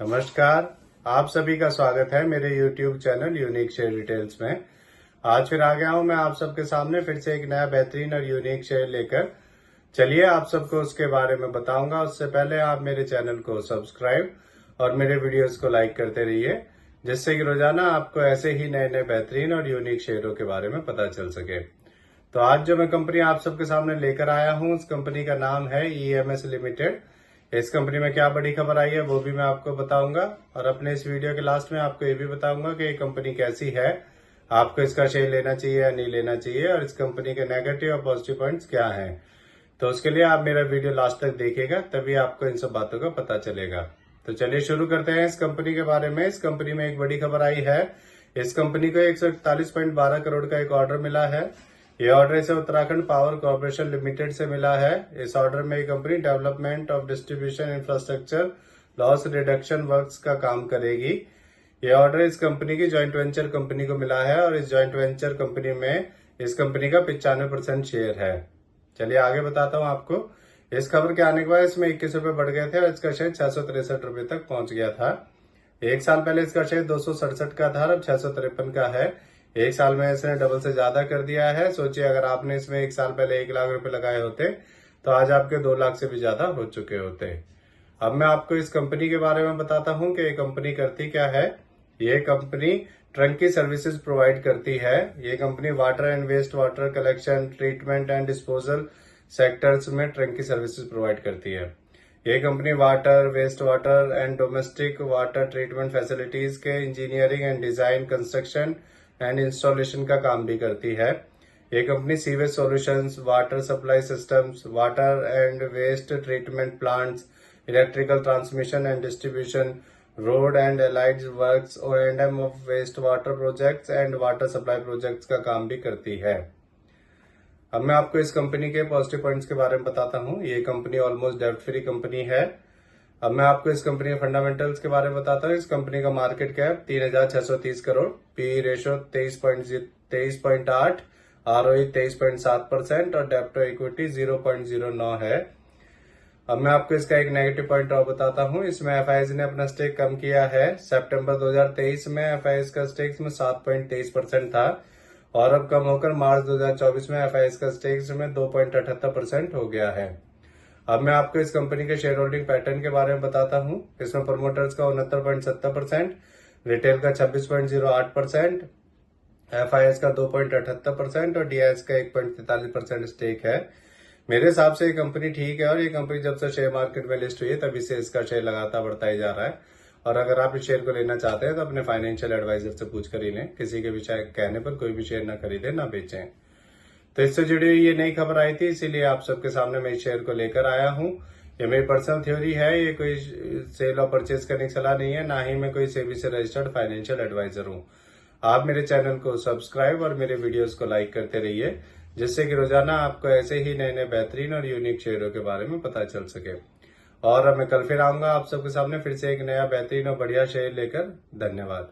नमस्कार। आप सभी का स्वागत है मेरे YouTube channel unique share details में। आज फिर आ गया हूं मैं आप सबके सामने फिर से एक नया बेहतरीन और यूनिक शेयर लेकर। चलिए आप सबको उसके बारे में बताऊंगा। उससे पहले आप मेरे चैनल को सब्सक्राइब और मेरे वीडियोस को लाइक करते रहिए, जिससे कि रोजाना आपको ऐसे ही नए नए बेहतरीन और यूनिक शेयरों के बारे में पता चल सके। तो आज जो मैं कंपनी आप सबके सामने लेकर आया हूं, उस कंपनी का नाम है EMS लिमिटेड। इस कंपनी में क्या बड़ी खबर आई है वो भी मैं आपको बताऊंगा, और अपने इस वीडियो के लास्ट में आपको ये भी बताऊंगा कि ये कंपनी कैसी है, आपको इसका शेयर लेना चाहिए या नहीं लेना चाहिए, और इस कंपनी के नेगेटिव और पॉजिटिव पॉइंट्स क्या हैं। तो उसके लिए आप मेरा वीडियो लास्ट तक देखिएगा, तभी आपको इन सब बातों का पता चलेगा। तो चलिए शुरू करते हैं इस कंपनी के बारे में। इस कंपनी में एक बड़ी खबर आई है। इस कंपनी को 141.12 करोड़ का एक ऑर्डर मिला है। ये ऑर्डर इसे उत्तराखंड पावर कॉर्पोरेशन लिमिटेड से मिला है। इस ऑर्डर में ये company development of distribution infrastructure loss reduction works का काम करेगी। ये ऑर्डर इस कंपनी की जॉइंट वेंचर कंपनी को मिला है, और इस जॉइंट वेंचर कंपनी में इस कंपनी का 95% शेयर है। चलिए आगे बताता हूँ आपको। इस खबर के आने के बाद इसमें 21 रुपए बढ़ गए थे और इसका शेयर 663 रुपए तक पहुंच गया था। एक साल पहले इसका शेयर 267 का था, अब 653 का है। एक साल में इसने डबल से ज्यादा कर दिया है। सोचिए अगर आपने इसमें एक साल पहले 1 लाख रुपए लगाए होते तो आज आपके 2 लाख से भी ज्यादा हो चुके होते। अब मैं आपको इस कंपनी के बारे में बताता हूं कि ये कंपनी करती क्या है। ये कंपनी ट्रंकी सर्विसेज प्रोवाइड करती है। ये company water and waste water collection, treatment and disposal sectors में ट्रंकी सर्विसेज प्रोवाइड करती है। ये company water, waste water and domestic water treatment facilities के engineering and design, construction and installation का काम भी करती है। ये company sewage solutions, water supply systems, water and waste treatment plants, electrical transmission and distribution, road and allied works, O&M of waste water projects and water supply projects का काम भी करती है। अब मैं आपको इस कंपनी के पॉजिटिव पॉइंट्स के बारे में बताता हूँ। ये कंपनी ऑलमोस्ट डेब्ट फ्री कंपनी है। अब मैं आपको इस कंपनी के फंडामेंटल्स के बारे में बताता हूँ। इस कंपनी का market cap 3,630 crore, P ratio 23.8, ROE 23.7% और डेब्ट टू इक्विटी 0.09 है। अब मैं आपको इसका एक नेगेटिव पॉइंट और बताता हूँ। इसमें FIS ने अपना स्टेक कम किया है। सितंबर 2023 में FIS का स्टेक में 7.23% था, और अब कम होकर मार्च 2024 में FIS का स्टेक में 2.78% हो गया है। अब मैं आपको इस कंपनी के शेयर होल्डिंग पैटर्न के बारे में बताता हूँ। इसमें प्रमोटर्स का 69.70%, रिटेल का 26.08%, FIS का 2.78% और DIS का 1.43% स्टेक है। मेरे हिसाब से ये कंपनी ठीक है, और ये कंपनी जब से शेयर मार्केट में लिस्ट हुई है तभी से इसका शेयर लगातार बढ़ता ही जा रहा है। और अगर आप इस शेयर को लेना चाहते हैं तो अपने फाइनेंशियल एडवाइजर से पूछ कर ही लें। किसी के भी कहने पर कोई भी शेयर ना खरीदे ना बेचें। तो इससे जुड़ी हुई ये नई खबर आई थी, इसीलिए आप सबके सामने मैं इस शेयर को लेकर आया हूँ। ये मेरी पर्सनल थ्योरी है, ये कोई सेल और परचेज करने की सलाह नहीं है, ना ही मैं कोई सेबी से रजिस्टर्ड फाइनेंशियल एडवाइजर हूँ। आप मेरे चैनल को सब्सक्राइब और मेरे वीडियोस को लाइक करते रहिए, जिससे कि रोजाना आपको ऐसे ही नए नए बेहतरीन और यूनिक शेयरों के बारे में पता चल सके। और मैं कल फिर आऊंगा आप सबके सामने फिर से एक नया बेहतरीन और बढ़िया शेयर लेकर। धन्यवाद।